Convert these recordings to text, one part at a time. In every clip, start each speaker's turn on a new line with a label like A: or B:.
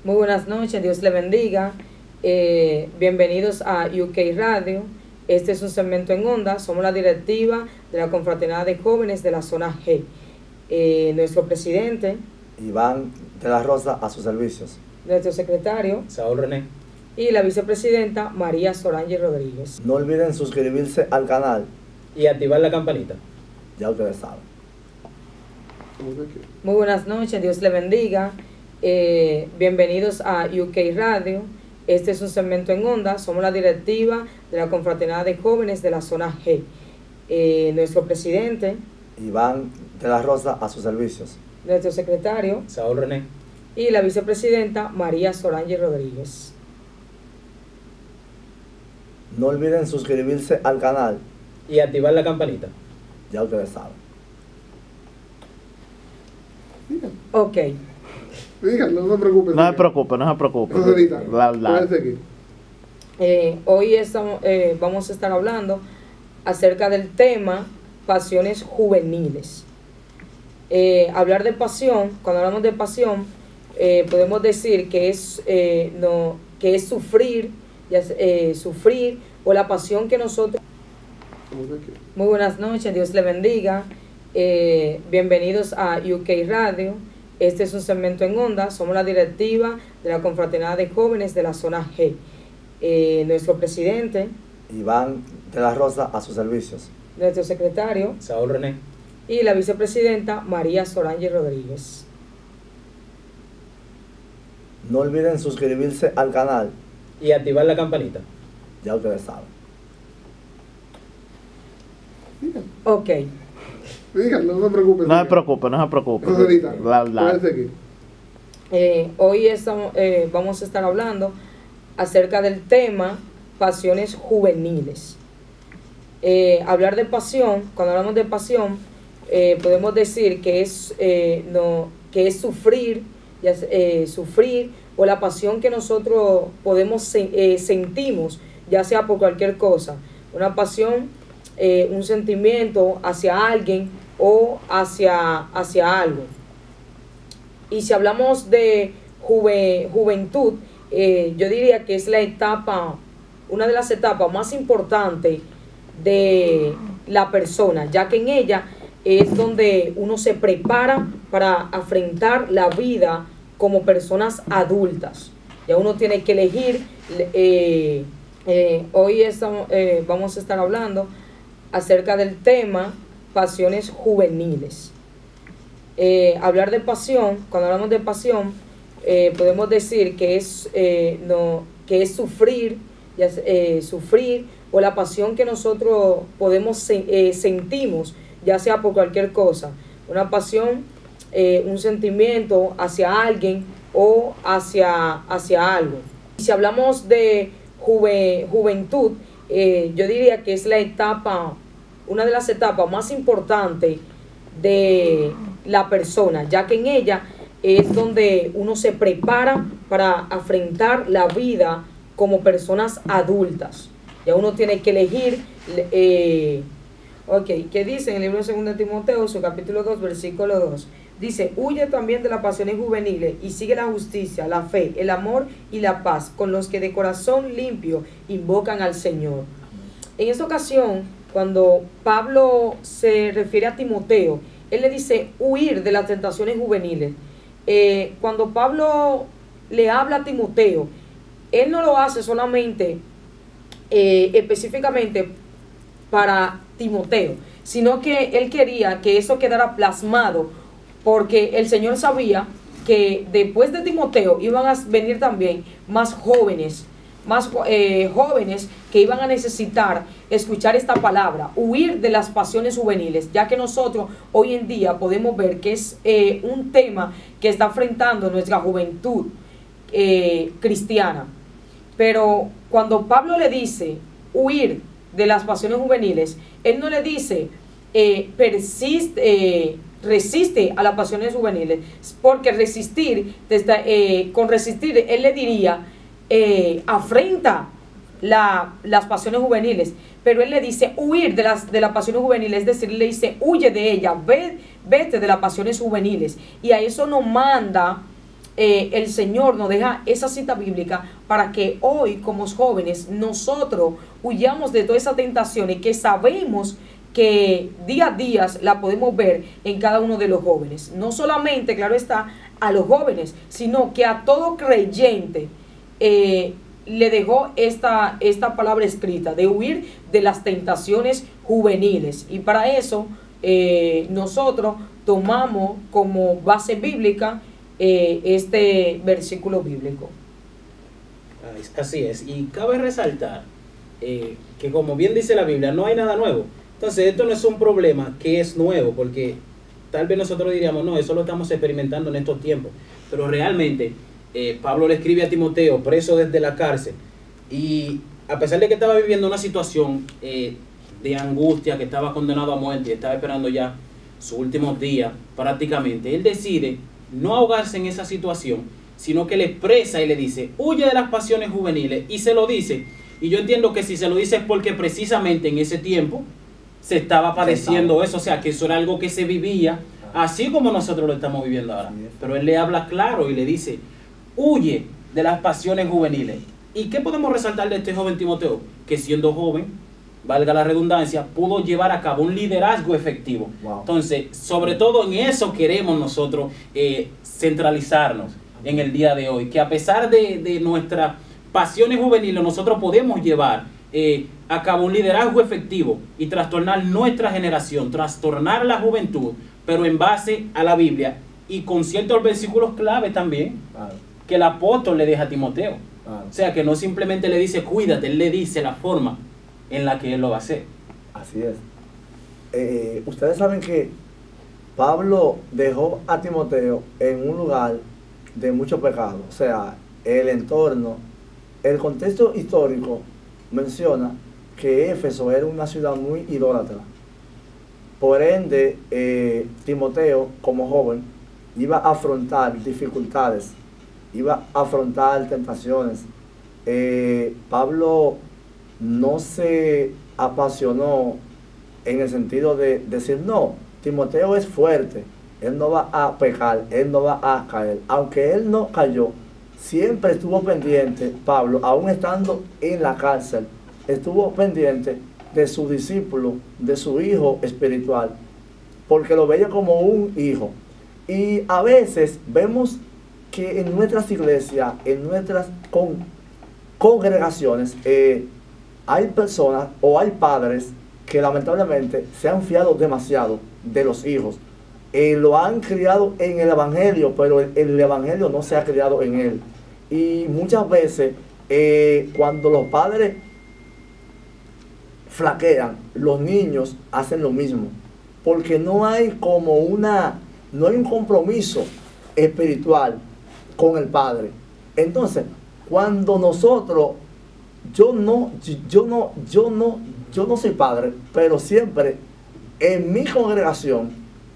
A: Muy buenas noches, Dios le bendiga. Bienvenidos a UK Radio. Este es un segmento en onda. Somos la directiva de la Confraternidad de Jóvenes de la Zona G. Nuestro presidente
B: Iván de la Rosa, a sus servicios.
A: Nuestro secretario
C: Saúl René.
A: Y la vicepresidenta María Solange Rodríguez.
B: No olviden suscribirse al canal
C: Y activar la campanita.
B: Ya ustedes saben.
A: Muy buenas noches, Dios le bendiga. Bienvenidos a UK Radio. Este es un segmento en onda. Somos la directiva de la Confraternidad de Jóvenes de la Zona G. Nuestro presidente
B: Iván de la Rosa, a sus servicios.
A: Nuestro secretario
C: Saúl René.
A: y la vicepresidenta María Solange Rodríguez.
B: No olviden suscribirse al canal
C: Y activar la campanita.
B: Ya ustedes saben.
A: Ok.
D: Díganlo, no se preocupe.
E: No se preocupe, no se preocupe.
D: Rosalita,
E: Puede
D: seguir.
A: Hoy vamos a estar hablando acerca del tema pasiones juveniles. Hablar de pasión, cuando hablamos de pasión, podemos decir que es sufrir, sufrir o la pasión que nosotros... Muy buenas noches, Dios le bendiga. Bienvenidos a UK Radio. Este es un segmento en onda. Somos la directiva de la Confraternidad de Jóvenes de la Zona G. Nuestro presidente
B: Iván de la Rosa, a sus servicios.
A: Nuestro secretario
C: Saúl René.
A: y la vicepresidenta María Solange Rodríguez.
B: No olviden suscribirse al canal
C: Y activar la campanita.
B: Ya ustedes saben.
A: Ok.
D: Díganlo, no se preocupe.
E: No se preocupe, no se preocupe.
D: Rosalita, puede seguir.
A: Hoy vamos a estar hablando acerca del tema pasiones juveniles. Hablar de pasión, cuando hablamos de pasión, podemos decir que es sufrir, sufrir o la pasión que nosotros sentimos, ya sea por cualquier cosa. Una pasión, un sentimiento hacia alguien o hacia algo. Y si hablamos de juventud, yo diría que es una de las etapas más importantes de la persona, ya que en ella es donde uno se prepara para afrontar la vida como personas adultas. Ya uno tiene que elegir. Hoy vamos a estar hablando acerca del tema pasiones juveniles. Hablar de pasión, cuando hablamos de pasión, podemos decir que es sufrir, sufrir o la pasión que nosotros sentimos, ya sea por cualquier cosa. Una pasión, un sentimiento hacia alguien o hacia algo. Y si hablamos de juventud, yo diría que es una de las etapas más importantes de la persona, ya que en ella es donde uno se prepara para afrontar la vida como personas adultas. Ya uno tiene que elegir. ¿Qué dice en el libro de 2 Timoteo, su capítulo 2, versículo 2? Dice: huye también de las pasiones juveniles y sigue la justicia, la fe, el amor y la paz con los que de corazón limpio invocan al Señor. En esta ocasión, cuando Pablo se refiere a Timoteo, él le dice huir de las tentaciones juveniles. Cuando Pablo le habla a Timoteo, él no lo hace solamente específicamente para Timoteo, sino que él quería que eso quedara plasmado, porque el Señor sabía que después de Timoteo iban a venir también más jóvenes que iban a necesitar escuchar esta palabra, huir de las pasiones juveniles, ya que nosotros hoy en día podemos ver que es un tema que está enfrentando nuestra juventud cristiana. Pero cuando Pablo le dice huir de las pasiones juveniles, él no le dice resiste a las pasiones juveniles, porque con resistir él le diría afrenta las pasiones juveniles, pero él le dice huir de las pasiones juveniles, es decir, le dice huye de ellas, vete de las pasiones juveniles. Y a eso nos manda el Señor nos deja esa cita bíblica para que hoy, como jóvenes, nosotros huyamos de toda esa tentación y que sabemos que día a día la podemos ver en cada uno de los jóvenes. No solamente, claro está, a los jóvenes, sino que a todo creyente le dejó esta palabra escrita, de huir de las tentaciones juveniles. Y para eso nosotros tomamos como base bíblica este versículo bíblico.
C: Así es, y cabe resaltar que como bien dice la Biblia, no hay nada nuevo. Entonces esto no es un problema que es nuevo, porque tal vez nosotros diríamos, no, eso lo estamos experimentando en estos tiempos, pero realmente Pablo le escribe a Timoteo, preso desde la cárcel, y a pesar de que estaba viviendo una situación de angustia, que estaba condenado a muerte y estaba esperando ya sus últimos días prácticamente, él decide no ahogarse en esa situación, sino que le expresa y le dice, huye de las pasiones juveniles, y se lo dice. Y yo entiendo que si se lo dice es porque precisamente en ese tiempo se estaba padeciendo eso, o sea, que eso era algo que se vivía, así como nosotros lo estamos viviendo ahora. Pero él le habla claro y le dice, huye de las pasiones juveniles. ¿Y qué podemos resaltar de este joven Timoteo? Que siendo joven, valga la redundancia, pudo llevar a cabo un liderazgo efectivo.
B: Wow.
C: Entonces, sobre todo en eso queremos nosotros centralizarnos en el día de hoy, que a pesar de nuestras pasiones juveniles, nosotros podemos llevar a cabo un liderazgo efectivo y trastornar nuestra generación, trastornar la juventud, pero en base a la Biblia y con ciertos versículos clave también,
B: Claro.
C: que el apóstol le deja a Timoteo.
B: Claro.
C: O sea, que no simplemente le dice cuídate, él le dice la forma en la que él lo va a hacer.
B: Así es. Ustedes saben que Pablo dejó a Timoteo en un lugar de mucho pecado. O sea, el entorno, el contexto histórico menciona que Éfeso era una ciudad muy idólatra. Por ende, Timoteo, como joven, iba a afrontar dificultades, iba a afrontar tentaciones. Pablo no se apasionó en el sentido de decir, no, Timoteo es fuerte, él no va a pecar, él no va a caer. Aunque él no cayó, siempre estuvo pendiente, Pablo, aún estando en la cárcel, estuvo pendiente de su discípulo, de su hijo espiritual, porque lo veía como un hijo. Y a veces vemos que en nuestras iglesias, en nuestras congregaciones, hay personas o hay padres que lamentablemente se han fiado demasiado de los hijos. Lo han criado en el evangelio, pero el evangelio no se ha criado en él. Y muchas veces cuando los padres flaquean, los niños hacen lo mismo, porque no hay un compromiso espiritual con el padre. Entonces, cuando nosotros, yo no soy padre, pero siempre en mi congregación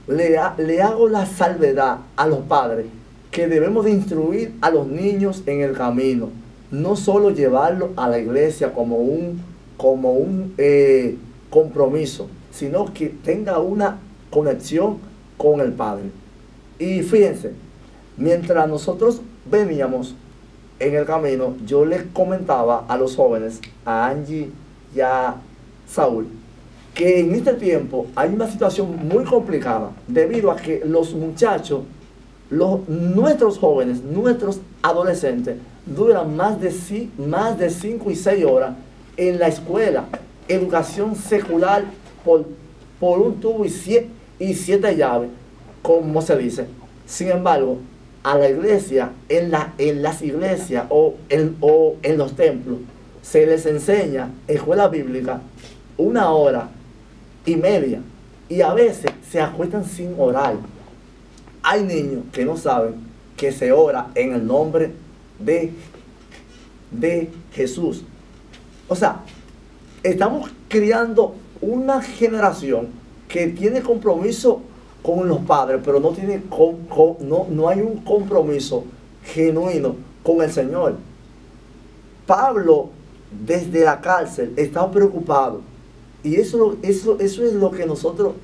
B: le hago la salvedad a los padres que debemos de instruir a los niños en el camino, no solo llevarlos a la iglesia como un compromiso, sino que tenga una conexión con el Padre. Y fíjense, mientras nosotros veníamos en el camino, yo les comentaba a los jóvenes, a Angie y a Saúl, que en este tiempo hay una situación muy complicada debido a que los muchachos, nuestros jóvenes, nuestros adolescentes, duran más de 5 y 6 horas en la escuela, educación secular por un tubo y 7 llaves, como se dice. Sin embargo, a la iglesia, en las iglesias o en los templos, se les enseña escuela bíblica 1 hora y media, y a veces se acuestan sin orar. Hay niños que no saben que se ora en el nombre de Jesús. O sea, estamos criando una generación que tiene compromiso con los padres, pero no hay un compromiso genuino con el Señor. Pablo, desde la cárcel, estaba preocupado. Y eso es lo que nosotros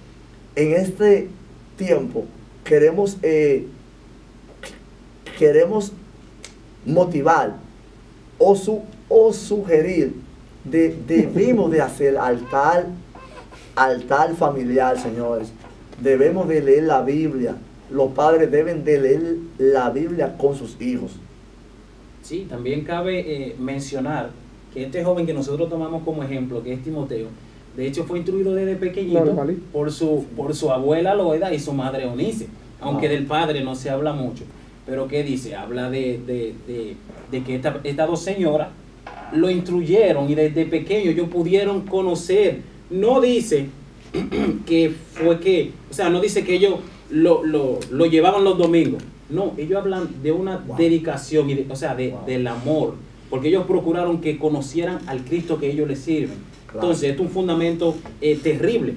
B: en este tiempo queremos queremos motivar o sugerir, debemos de hacer altar familiar, señores. Debemos de leer la Biblia. Los padres deben de leer la Biblia con sus hijos.
C: Sí, también cabe mencionar que este joven que nosotros tomamos como ejemplo, que es Timoteo, de hecho fue instruido desde pequeñito por su abuela Loida y su madre Eunice, aunque del padre no se habla mucho. Pero ¿qué dice? Habla de que estas dos señoras lo instruyeron y desde pequeño ellos pudieron conocer. No dice no dice que ellos lo llevaban los domingos. No, ellos hablan de una dedicación, del amor, porque ellos procuraron que conocieran al Cristo que ellos les sirven. Entonces, esto es un fundamento terrible.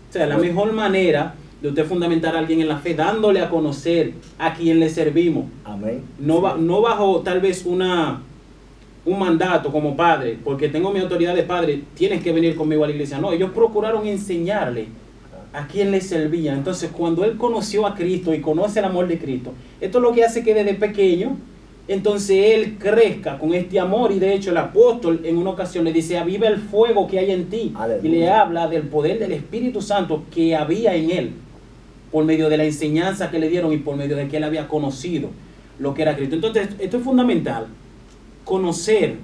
C: O sea, la mejor manera de usted fundamentar a alguien en la fe, dándole a conocer a quien le servimos.
B: Amén.
C: No bajo tal vez un mandato como padre, porque tengo mi autoridad de padre, tienes que venir conmigo a la iglesia. No, ellos procuraron enseñarle a quien le servía. Entonces, cuando él conoció a Cristo y conoce el amor de Cristo, esto es lo que hace que desde pequeño, entonces él crezca con este amor. Y de hecho el apóstol en una ocasión le dice: aviva el fuego que hay en ti. Aleluya. Y le habla del poder del Espíritu Santo que había en él, por medio de la enseñanza que le dieron y por medio de que él había conocido lo que era Cristo. Entonces, esto es fundamental, conocer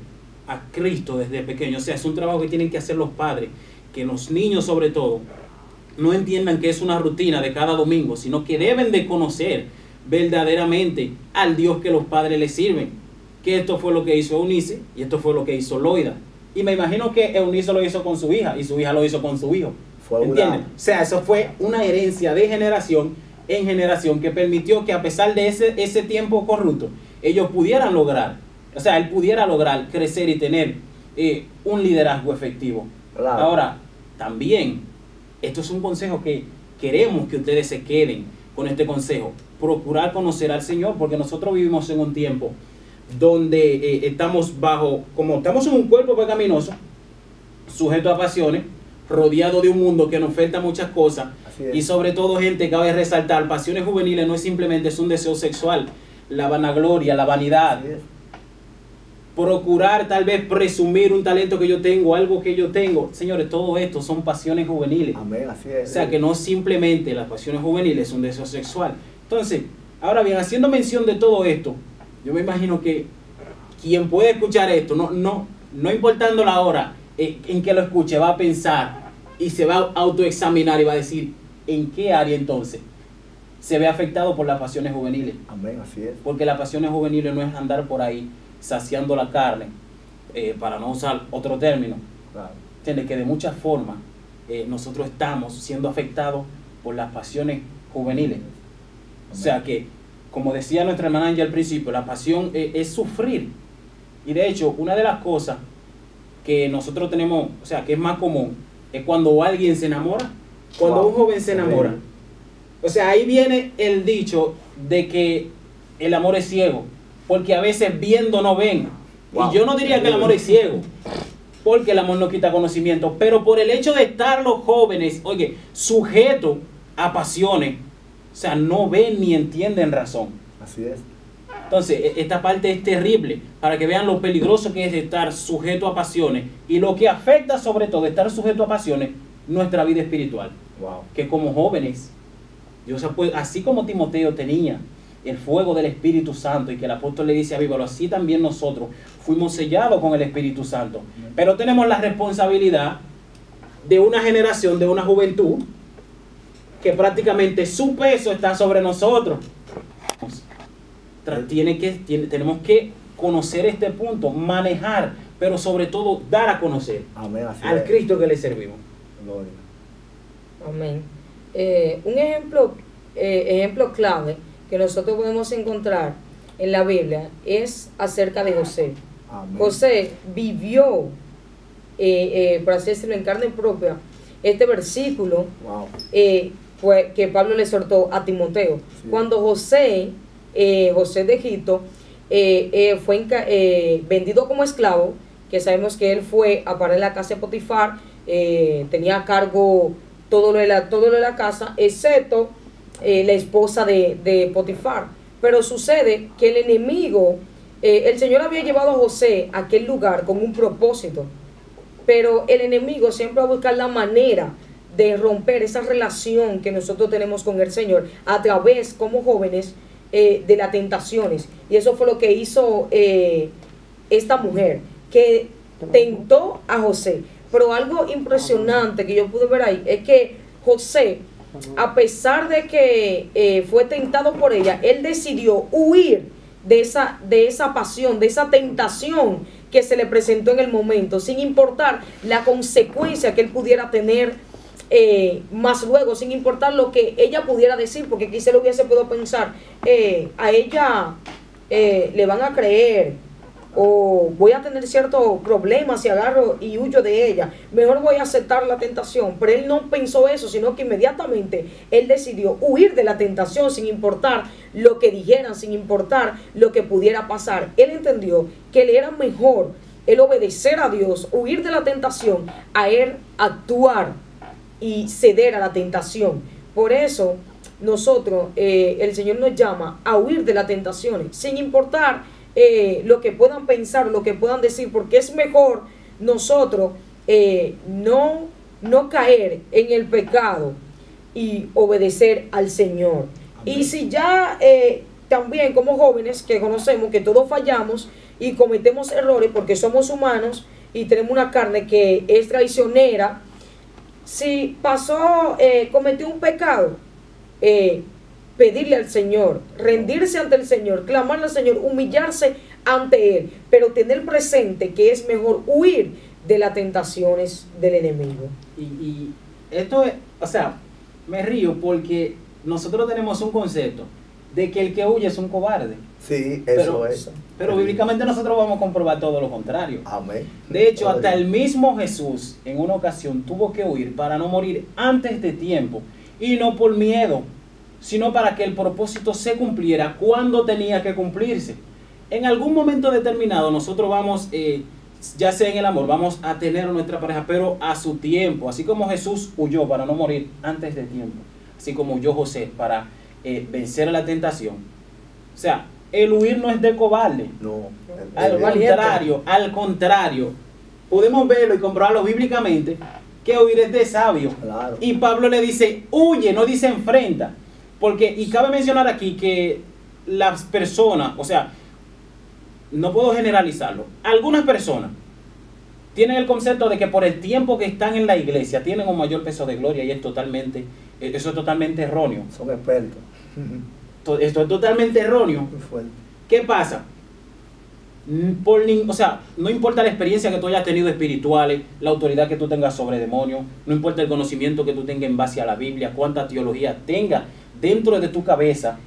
C: a Cristo desde pequeño. O sea, es un trabajo que tienen que hacer los padres, que los niños sobre todo no entiendan que es una rutina de cada domingo, sino que deben de conocer verdaderamente al Dios que los padres les sirven. Que esto fue lo que hizo Eunice y esto fue lo que hizo Loida. Y me imagino que Eunice lo hizo con su hija y su hija lo hizo con su hijo. ¿Entienden? O sea, eso fue una herencia de generación en generación que permitió que, a pesar de ese tiempo corrupto, ellos pudieran lograr, o sea, él pudiera lograr crecer y tener un liderazgo efectivo. Claro. Ahora, también, esto es un consejo que queremos que ustedes se queden con este consejo: procurar conocer al Señor, porque nosotros vivimos en un tiempo donde estamos en un cuerpo pecaminoso, sujeto a pasiones, rodeado de un mundo que nos oferta muchas cosas, y sobre todo, gente, cabe resaltar, pasiones juveniles no es simplemente un deseo sexual, la vanagloria, la vanidad, procurar tal vez presumir un talento que yo tengo, algo que yo tengo. Señores, todo esto son pasiones juveniles.
B: Amén, así es.
C: O sea, que no simplemente las pasiones juveniles son un deseo sexual. Entonces, ahora bien, haciendo mención de todo esto, yo me imagino que quien puede escuchar esto, no importando la hora en que lo escuche, va a pensar y se va a autoexaminar y va a decir en qué área entonces se ve afectado por las pasiones juveniles.
B: Amén, así es.
C: Porque las pasiones juveniles no es andar por ahí saciando la carne, para no usar otro término. Claro. Entiende que de muchas formas nosotros estamos siendo afectados por las pasiones juveniles. Amén. O sea que, como decía nuestra hermana ya al principio, la pasión es sufrir. Y de hecho, una de las cosas que nosotros tenemos, o sea, que es más común, es cuando alguien se enamora, cuando un joven se enamora. O sea, ahí viene el dicho de que el amor es ciego, porque a veces viendo no ven. Y yo no diría que el amor es ciego, porque el amor no quita conocimiento, pero por el hecho de estar los jóvenes, oye, sujetos a pasiones, o sea, no ven ni entienden razón.
B: Así es.
C: Entonces, esta parte es terrible, para que vean lo peligroso que es estar sujeto a pasiones, y lo que afecta sobre todo estar sujeto a pasiones, nuestra vida espiritual.
B: Wow.
C: Que como jóvenes, Dios, así como Timoteo tenía el fuego del Espíritu Santo, y que el apóstol le dice: avívalo, así también nosotros fuimos sellados con el Espíritu Santo. Pero tenemos la responsabilidad de una generación, de una juventud, que prácticamente su peso está sobre nosotros. Tenemos que conocer este punto, manejar, pero sobre todo dar a conocer.
B: Amén,
C: al Cristo que le servimos.
B: Gloria.
A: Amén. Un ejemplo clave que nosotros podemos encontrar en la Biblia es acerca de José. Amén. José vivió, por así decirlo, en carne propia, este versículo.
B: Wow.
A: Que Pablo le exhortó a Timoteo. Sí. Cuando José de Egipto fue vendido como esclavo, que sabemos que él fue a parar en la casa de Potifar, tenía a cargo todo lo de la casa, excepto la esposa de Potifar. Pero sucede que el enemigo, el Señor había llevado a José a aquel lugar con un propósito, pero el enemigo siempre va a buscar la manera de romper esa relación que nosotros tenemos con el Señor a través, como jóvenes, de las tentaciones. Y eso fue lo que hizo esta mujer, que tentó a José. Pero algo impresionante que yo pude ver ahí es que José, a pesar de que fue tentado por ella, él decidió huir de esa pasión, de esa tentación que se le presentó en el momento, sin importar la consecuencia que él pudiera tener más luego, sin importar lo que ella pudiera decir, porque quizá lo hubiese podido pensar, a ella le van a creer, o voy a tener ciertos problemas si agarro y huyo de ella, mejor voy a aceptar la tentación. Pero él no pensó eso, sino que inmediatamente él decidió huir de la tentación sin importar lo que dijeran, sin importar lo que pudiera pasar. Él entendió que le era mejor el obedecer a Dios, huir de la tentación, a él actuar y ceder a la tentación. Por eso nosotros, el Señor nos llama a huir de las tentaciones, sin importar lo que puedan pensar, lo que puedan decir, porque es mejor nosotros no caer en el pecado y obedecer al Señor. Amén. Y si ya también como jóvenes que conocemos que todos fallamos y cometemos errores porque somos humanos y tenemos una carne que es traicionera, si cometió un pecado, pedirle al Señor, rendirse ante el Señor, clamarle al Señor, humillarse ante Él, pero tener presente que es mejor huir de las tentaciones del enemigo.
C: Y esto es, o sea, me río porque nosotros tenemos un concepto de que el que huye es un cobarde.
B: Sí, eso es.
C: Pero bíblicamente nosotros vamos a comprobar todo lo contrario.
B: Amén.
C: De hecho, hasta el mismo Jesús en una ocasión tuvo que huir para no morir antes de tiempo, y no por miedo, sino para que el propósito se cumpliera cuando tenía que cumplirse. En algún momento determinado nosotros vamos, ya sea en el amor, vamos a tener a nuestra pareja, pero a su tiempo. Así como Jesús huyó para no morir antes de tiempo, así como huyó José para vencer a la tentación. O sea, el huir no es de cobarde. No. Al contrario, podemos verlo y comprobarlo bíblicamente, que huir es de sabio. Claro. Y Pablo le dice, huye, no dice enfrenta. Porque, y cabe mencionar aquí que las personas, o sea, no puedo generalizarlo, algunas personas tienen el concepto de que por el tiempo que están en la iglesia tienen un mayor peso de gloria, y eso es totalmente erróneo.
B: Son expertos.
C: Esto es totalmente erróneo. ¿Qué pasa? O sea, no importa la experiencia que tú hayas tenido espirituales, la autoridad que tú tengas sobre demonios, no importa el conocimiento que tú tengas en base a la Biblia, cuánta teología tengas dentro de tu cabeza,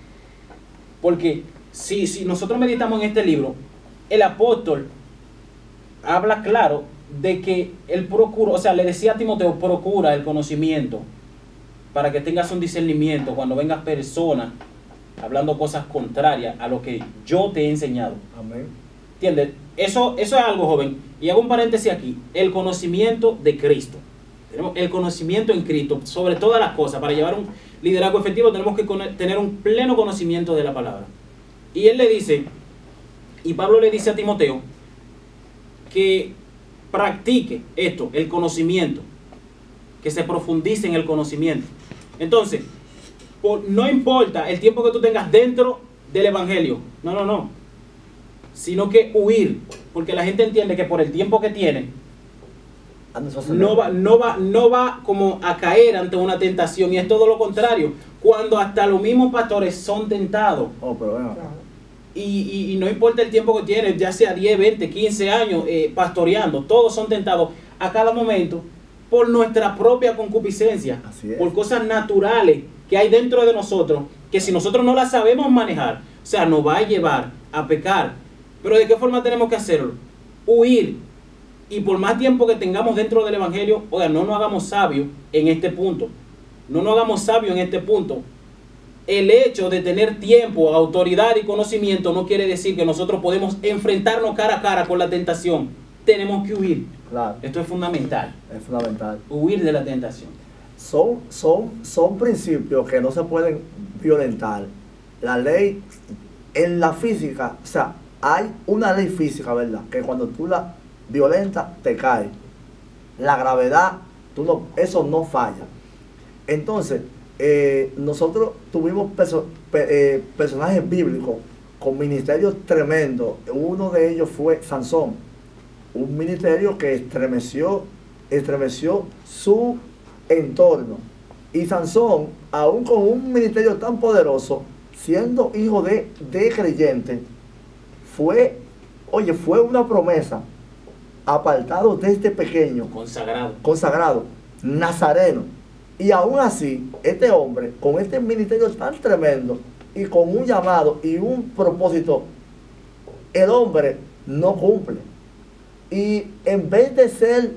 C: porque si nosotros meditamos en este libro, el apóstol habla claro de que él procura, o sea, le decía a Timoteo, procura el conocimiento para que tengas un discernimiento cuando vengas personas hablando cosas contrarias a lo que yo te he enseñado. Amén. ¿Entiendes? Eso es algo, joven. Y hago un paréntesis aquí. El conocimiento de Cristo. Tenemos el conocimiento en Cristo sobre todas las cosas. Para llevar un liderazgo efectivo tenemos que tener un pleno conocimiento de la palabra. Y él le dice, y Pablo le dice a Timoteo, que practique esto, el conocimiento, que se profundice en el conocimiento. Entonces, no importa el tiempo que tú tengas dentro del evangelio, no, sino que huir, porque la gente entiende que por el tiempo que tiene no va como a caer ante una tentación, y es todo lo contrario, cuando hasta los mismos pastores son tentados. Y no importa el tiempo que tienen, ya sea 10, 20, 15 años pastoreando, todos son tentados a cada momento por nuestra propia concupiscencia, por cosas naturales que hay dentro de nosotros, que si nosotros no las sabemos manejar, o sea, nos va a llevar a pecar. Pero ¿de qué forma tenemos que hacerlo? Huir. Y por más tiempo que tengamos dentro del evangelio, oiga, no nos hagamos sabios en este punto. No nos hagamos sabios en este punto. El hecho de tener tiempo, autoridad y conocimiento no quiere decir que nosotros podemos enfrentarnos cara a cara con la tentación. Tenemos que huir. Claro. Esto es fundamental.
B: Es fundamental.
C: Huir de la tentación.
B: Son principios que no se pueden violentar. La ley en la física, o sea, hay una ley física, ¿verdad? Que cuando tú la violentas, te cae. La gravedad, eso no falla. Entonces, nosotros tuvimos personajes bíblicos con ministerios tremendos. Uno de ellos fue Sansón, un ministerio que estremeció su entorno. Y Sansón, aún con un ministerio tan poderoso, siendo hijo de creyente, fue una promesa, apartado desde pequeño, consagrado, nazareno. Y aún así, este hombre, con este ministerio tan tremendo, y con un llamado y un propósito, el hombre no cumple. Y en vez de ser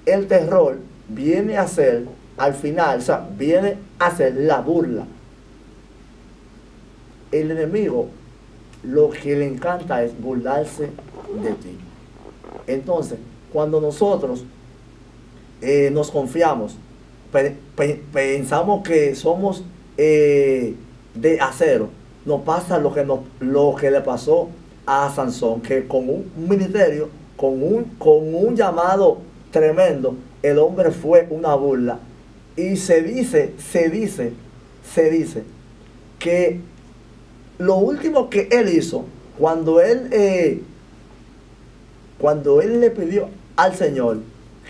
B: el terror, viene a ser, al final, o sea, viene a ser la burla. El enemigo, lo que le encanta es burlarse de ti. Entonces, cuando nosotros nos confiamos, pensamos que somos de acero, nos pasa lo que le pasó a Sansón, que con un ministerio, con un llamado tremendo, el hombre fue una burla. Y se dice que lo último que él hizo, cuando él le pidió al Señor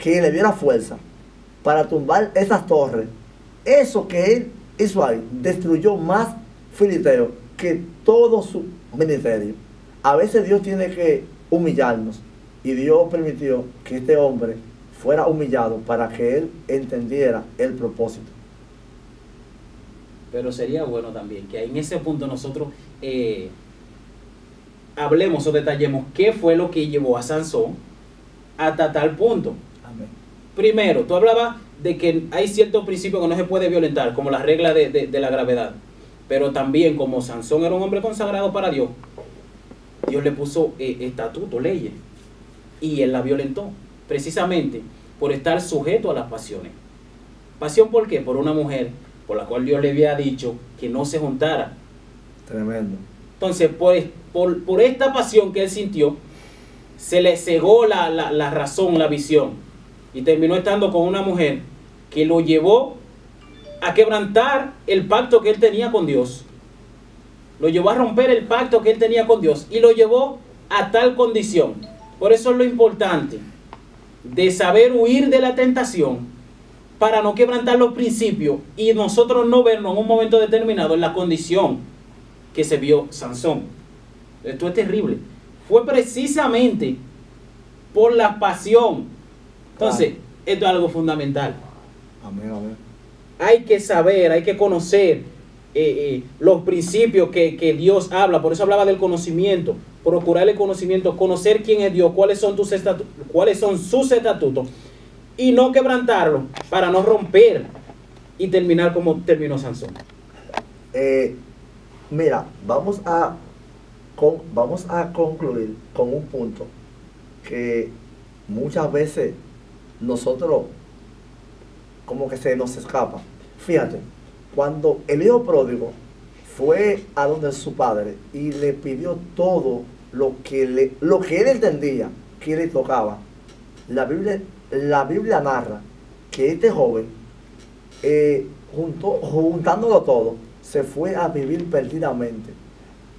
B: que le diera fuerza para tumbar esas torres, eso que él hizo ahí destruyó más filisteos que todo su ministerio. A veces Dios tiene que humillarnos, y Dios permitió que este hombre fuera humillado para que él entendiera el propósito.
C: Pero sería bueno también que en ese punto nosotros hablemos o detallemos qué fue lo que llevó a Sansón hasta tal punto.
B: Amén.
C: Primero, tú hablabas de que hay ciertos principios que no se puede violentar, como la regla de la gravedad. Pero también, como Sansón era un hombre consagrado para Dios, Dios le puso estatutos, leyes, y él la violentó, precisamente por estar sujeto a las pasiones. ¿Pasión por qué? Por una mujer por la cual Dios le había dicho que no se juntara.
B: Tremendo.
C: Entonces, por esta pasión que él sintió, se le cegó la razón, la visión, y terminó estando con una mujer que lo llevó a quebrantar el pacto que él tenía con Dios. Lo llevó a romper el pacto que él tenía con Dios y lo llevó a tal condición. Por eso es lo importante de saber huir de la tentación para no quebrantar los principios y nosotros no vernos en un momento determinado en la condición que se vio Sansón. Esto es terrible. Fue precisamente por la pasión. Entonces, esto es algo fundamental.
B: Amén, amén.
C: Hay que saber, hay que conocer los principios que Dios habla. Por eso hablaba del conocimiento. Procurar el conocimiento, conocer quién es Dios, cuáles son sus estatutos, y no quebrantarlo para no romper y terminar como terminó Sansón.
B: Mira, vamos a concluir con un punto que muchas veces nosotros como que se nos escapa. Fíjate, cuando el hijo pródigo fue a donde su padre y le pidió todo lo que él entendía que le tocaba, la Biblia narra que este joven, juntándolo todo, se fue a vivir perdidamente.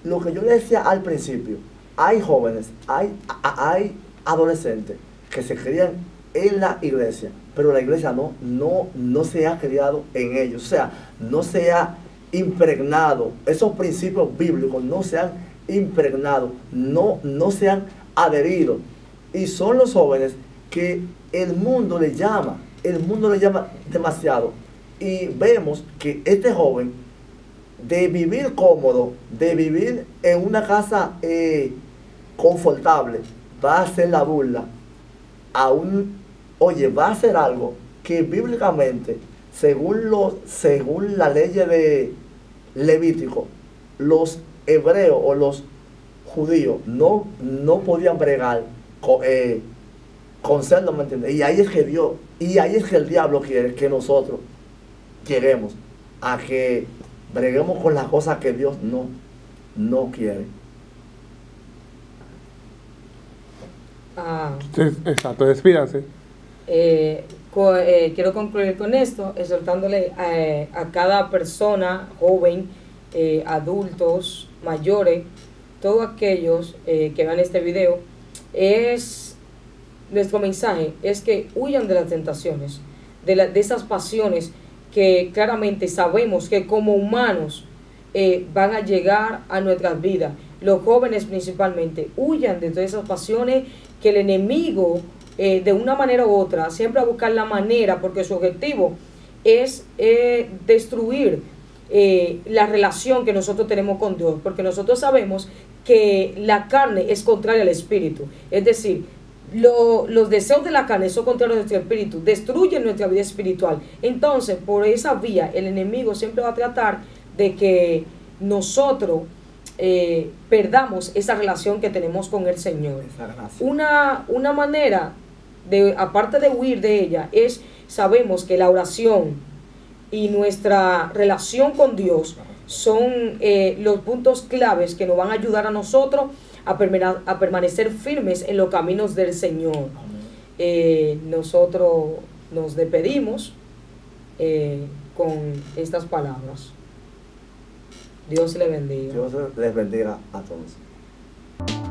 B: Lo que yo le decía al principio, hay jóvenes, hay adolescentes que se crían en la iglesia, pero la iglesia no se ha criado en ellos, o sea, no se ha impregnado, esos principios bíblicos no se han impregnado, no se han adherido, y son los jóvenes que el mundo le llama demasiado, y vemos que este joven, de vivir cómodo, de vivir en una casa confortable, va a hacer la burla va a hacer algo que bíblicamente, según la ley de Levítico, los hebreos o los judíos no podían bregar con cerdo, ¿me entiendes? Y ahí es que el diablo quiere que nosotros lleguemos a que breguemos con las cosas que Dios no no quiere.
D: Exacto, despídase.
A: Quiero concluir con esto, exhortándole a cada persona, joven, adultos, mayores, todos aquellos que vean este video, nuestro mensaje es que huyan de las tentaciones, de esas pasiones que claramente sabemos que como humanos van a llegar a nuestras vidas. Los jóvenes principalmente, huyan de todas esas pasiones que el enemigo, de una manera u otra, siempre va a buscar la manera, porque su objetivo es destruir la relación que nosotros tenemos con Dios, porque nosotros sabemos que la carne es contraria al espíritu, es decir, los deseos de la carne son contrarios a nuestro espíritu, destruyen nuestra vida espiritual. Entonces, por esa vía, el enemigo siempre va a tratar de que nosotros perdamos esa relación que tenemos con el Señor. Una manera de, aparte de huir de ella, sabemos que la oración y nuestra relación con Dios son los puntos claves que nos van a ayudar a nosotros a permanecer firmes en los caminos del Señor. Nosotros nos despedimos con estas palabras. Dios les bendiga.
B: Dios les bendiga a todos.